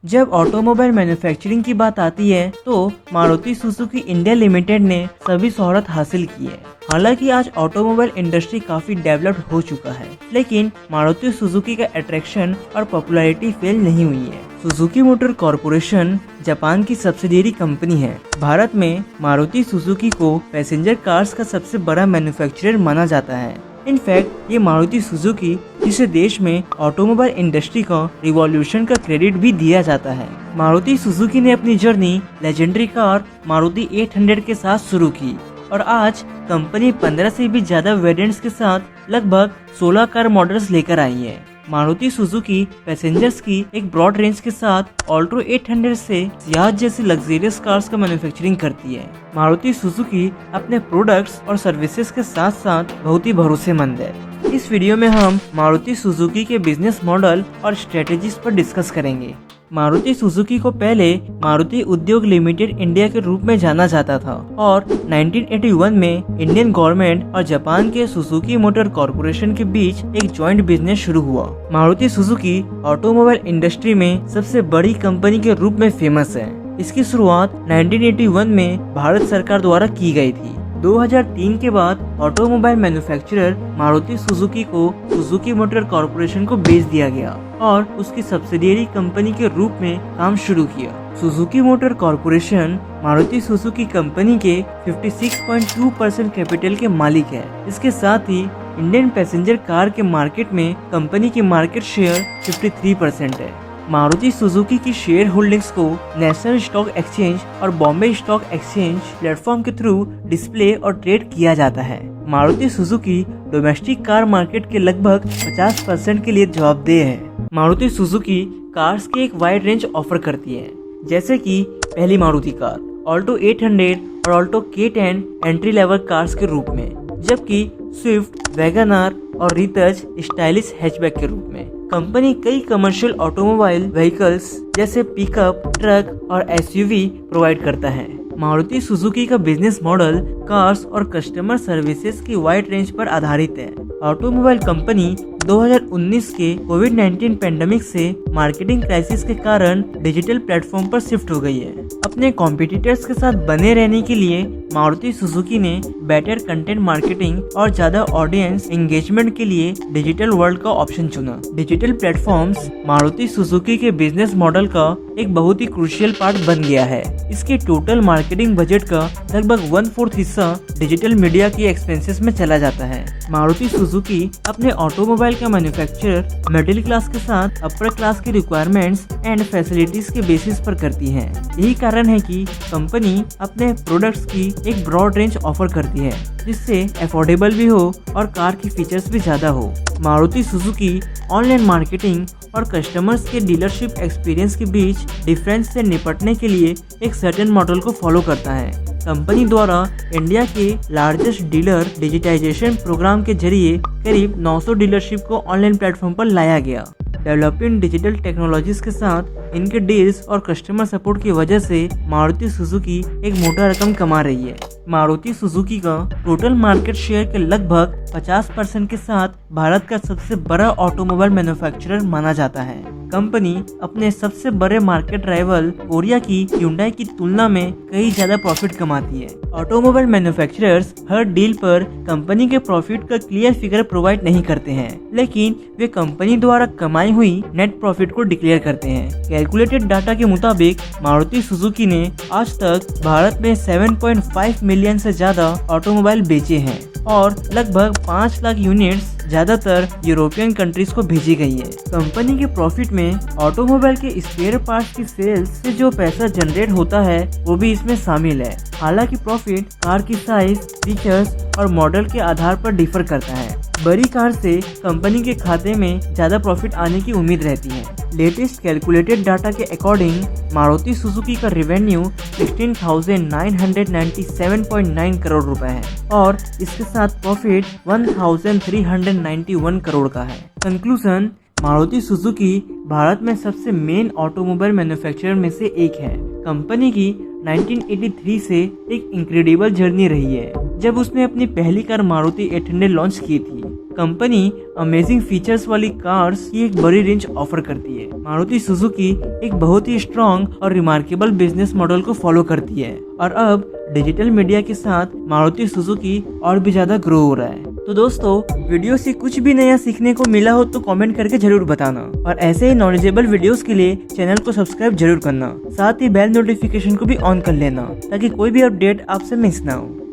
जब automobile manufacturing की बात आती है तो मारुति सुजुकी इंडिया लिमिटेड ने सभी शोहरत हासिल की है। हालांकि आज ऑटोमोबाइल इंडस्ट्री काफी डेवलप्ड हो चुका है, लेकिन मारुति सुजुकी का अट्रैक्शन और पॉपुलैरिटी फेल नहीं हुई है। सुजुकी मोटर कॉर्पोरेशन जापान की सब्सिडियरी कंपनी है। भारत में मारुति सुजुकी को पैसेंजर कार्स का सबसे बड़ा मैन्युफैक्चरर माना जाता है। इनफैक्ट ये मारुति सुजुकी, जिसे देश में ऑटोमोबाइल इंडस्ट्री का रिवॉल्यूशन का क्रेडिट भी दिया जाता है। मारुति सुजुकी ने अपनी जर्नी लेजेंडरी कार मारुति 800 के साथ शुरू की और आज कंपनी 15 से भी ज्यादा वेरिएंट्स के साथ लगभग 16 कार मॉडल्स लेकर आई है। मारुति सुजुकी पैसेंजर्स की एक ब्रॉड रेंज के साथ ऑल्टो 800 से सियाज जैसी लग्जरियस कार्स का मैन्युफैक्चरिंग करती है। मारुति सुजुकी अपने प्रोडक्ट्स और सर्विसेज के साथ साथ बहुत ही भरोसेमंद है। इस वीडियो में हम मारुति सुजुकी के बिजनेस मॉडल और स्ट्रेटेजीज पर डिस्कस करेंगे। मारुति सुजुकी को पहले मारुति उद्योग लिमिटेड इंडिया के रूप में जाना जाता था और 1981 में इंडियन गवर्नमेंट और जापान के सुजुकी मोटर कॉर्पोरेशन के बीच एक जॉइंट बिजनेस शुरू हुआ। मारुति सुजुकी ऑटोमोबाइल इंडस्ट्री में सबसे बड़ी कंपनी के रूप में फेमस है। इसकी शुरुआत 1981 में भारत सरकार द्वारा की गई थी। 2003 के बाद ऑटोमोबाइल मैन्युफैक्चरर मारुति सुजुकी को सुजुकी मोटर कॉर्पोरेशन को बेच दिया गया और उसकी सब्सिडियरी कंपनी के रूप में काम शुरू किया। Suzuki motor corporation Maruti Suzuki company के 56.2% कैपिटल के मालिक है। इसके साथ ही इंडियन पैसेंजर कार के मार्केट में कंपनी की मार्केट शेयर 53% है। मारुति सुजुकी की शेयर होल्डिंग्स को नेशनल स्टॉक एक्सचेंज और बॉम्बे स्टॉक एक्सचेंज प्लेटफॉर्म के थ्रू डिस्प्ले और ट्रेड किया जाता है। Maruti Suzuki domestic car market के लगभग 50% के लिए जवाबदेह है। मारुति सुजुकी कार्स की एक वाइड रेंज ऑफर करती है, जैसे कि पहली मारुति कार ऑल्टो 800 और Alto K10 entry level cars के रूप में, जबकि स्विफ्ट, वैगनआर और रितज स्टाइलिश हैचबैक के रूप में। कंपनी कई कमर्शियल ऑटोमोबाइल व्हीकल्स जैसे पिकअप, ट्रक और SUV प्रोवाइड करता है। मारुति सुजुकी का बिजनेस मॉडल कार्स और कस्टमर सर्विसेज की वाइड रेंज पर आधारित है। ऑटोमोबाइल कंपनी 2019 के कोविड-19 पेंडेमिक से मार्केटिंग क्राइसिस के कारण डिजिटल प्लेटफॉर्म पर शिफ्ट हो गई है। अपने कॉम्पिटिटर्स के साथ बने रहने के लिए मारुति सुजुकी ने बेटर कंटेंट मार्केटिंग और ज्यादा ऑडियंस एंगेजमेंट के लिए डिजिटल वर्ल्ड का ऑप्शन चुना। डिजिटल प्लेटफॉर्म्स मारुति सुजुकी के बिजनेस मॉडल का एक बहुत ही क्रूशियल पार्ट बन गया है। इसके टोटल मार्केटिंग बजट का लगभग 1/4 हिस्सा डिजिटल मीडिया की एक्सपेंसेस में चला जाता है। मारुति सुजुकी अपने ऑटोमोबाइल का मैन्युफैक्चर मिडिल क्लास के साथ अपर क्लास की रिक्वायरमेंट्स एंड फैसिलिटीज के बेसिस पर करती है। यही कारण है कि कंपनी अपने प्रोडक्ट्स की एक ब्रॉड रेंज ऑफर करती है, जिससे अफोर्डेबल भी हो और कार की फीचर्स भी ज्यादा हो। मारुति सुजुकी ऑनलाइन मार्केटिंग और कस्टमर्स के डीलरशिप एक्सपीरियंस के बीच डिफरेंस से निपटने के लिए एक सर्टेन मॉडल को फॉलो करता है। कंपनी द्वारा इंडिया के लार्जेस्ट डीलर डिजिटाइजेशन प्रोग्राम के जरिए करीब 900 डीलरशिप को ऑनलाइन प्लेटफॉर्म पर लाया गया। डेवलपिंग डिजिटल टेक्नोलॉजीज के साथ इनके डील्स और कस्टमर सपोर्ट की वजह से मारुति सुजुकी एक मोटा रकम कमा रही है। मारुति सुजुकी का टोटल मार्केट शेयर के लगभग 50% के साथ भारत का सबसे बड़ा ऑटोमोबाइल मैन्युफैक्चरर माना जाता है। कंपनी अपने सबसे बड़े मार्केट राइवल कोरिया की Hyundai की तुलना में कई ज्यादा प्रॉफिट कमाती है। ऑटोमोबाइल मैन्युफैक्चरर्स हर डील पर कंपनी के प्रॉफिट का क्लियर फिगर प्रोवाइड नहीं करते हैं, लेकिन वे कंपनी द्वारा कमाई हुई नेट प्रॉफिट को डिक्लेयर करते हैं। कैलकुलेटेड डाटा के मुताबिक मारुति सुजुकी ने आज तक भारत में 7.5 मिलियन से ज्यादा ऑटोमोबाइल बेचे हैं और लगभग 5 लाख यूनिट्स ज्यादातर यूरोपियन कंट्रीज को भेजी गई है। कंपनी के प्रॉफिट में ऑटोमोबाइल के स्पेयर पार्ट्स की सेल्स से जो पैसा जनरेट होता है वो भी इसमें शामिल है। हालांकि प्रॉफिट कार की साइज, फीचर्स और मॉडल के आधार पर डिफर करता है। बड़ी कार से कंपनी के खाते में ज्यादा प्रॉफिट आने की उम्मीद रहती है। लेटेस्ट कैलकुलेटेड डाटा के अकॉर्डिंग मारुति सुजुकी का रेवेन्यू 16,997.9 करोड़ रुपए है और इसके साथ प्रॉफिट 1,391 करोड़ का है। कंक्लूजन, मारुति सुजुकी भारत में सबसे मेन ऑटोमोबाइल मैन्युफैक्चरर में से एक है। कंपनी की 1983 से एक इनक्रेडिबल जर्नी रही है, जब उसने अपनी पहली कार मारुति 800 लॉन्च की थी। कंपनी अमेजिंग फीचर्स वाली कार्स की एक बड़ी रेंज ऑफर करती है। मारुति सुजुकी एक बहुत ही स्ट्रॉन्ग और रिमार्केबल बिजनेस मॉडल को फॉलो करती है और अब डिजिटल मीडिया के साथ मारुति सुजुकी और भी ज्यादा ग्रो हो रहा है। तो दोस्तों, वीडियो से कुछ भी नया सीखने को मिला हो तो कमेंट करके जरूर बताना और ऐसे ही नॉलेजेबल वीडियोस के लिए चैनल को सब्सक्राइब जरूर करना, साथ ही बेल नोटिफिकेशन को भी ऑन कर लेना ताकि कोई भी अपडेट आपसे मिस ना हो।